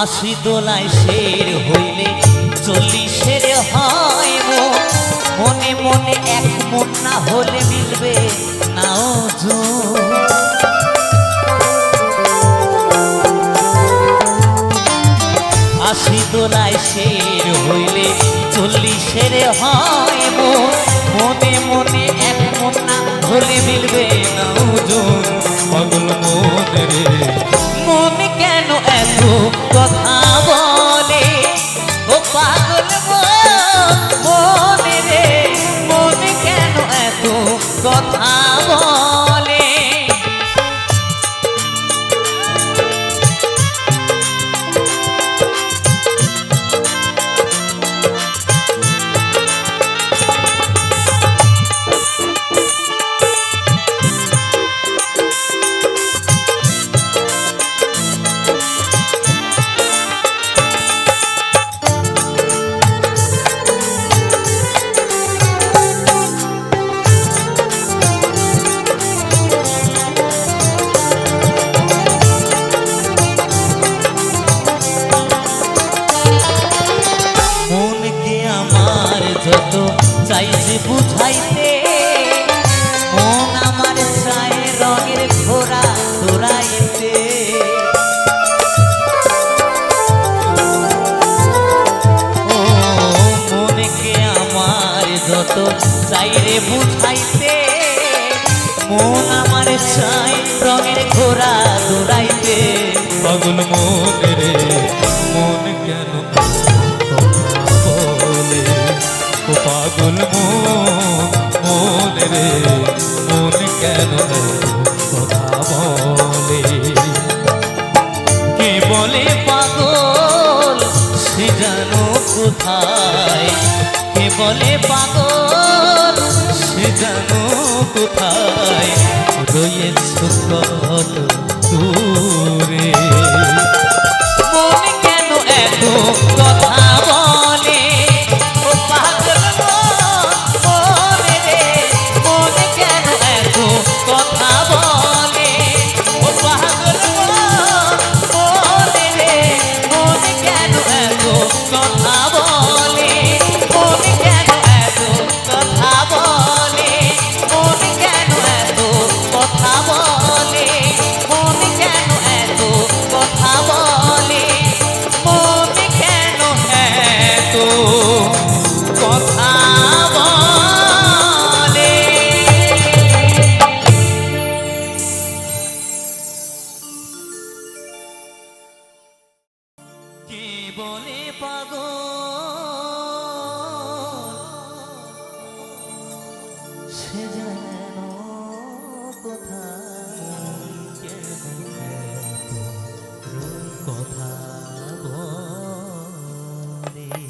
আশি দোলায় শের হইলে 40-এর হয় মনে মনে এক মন না হলে মিলবে নাও আশি দোলায় শের হইলে 40-এর হয় মনে মনে এক মন না হলে মিলবে নাও পাগল মন রে মন কেন এত কথা বলে ও পাগল মন রে মন কেন এত কথা বলে যত চাইছে বুঝাইতে মন আমার চায় রঙের ঘোড়া দৌড়াইতে ও মনকে আমার যত চাইরে বুঝাইতে মন আমার চায় রঙের ঘোড়া দৌড়াইতে পাগল মন রে মন কেন পাগল মন রে মন কেন কথা বলে কে বলে পাগল সে জানো কোথায় কে বলে পাগল সে জানো কোথায় রয়েছে কত দূরে মন কেন এত কথা বলে কথা বলে ও পাগল মনে রে মন কেন এত কথা বলে মন কেন এত কথা বলে মন কেন এত কথা বলে মন কেন এত কথা বলে মন কেন এত কথা বলে পাগল সে যেন কোথায় কথা বলে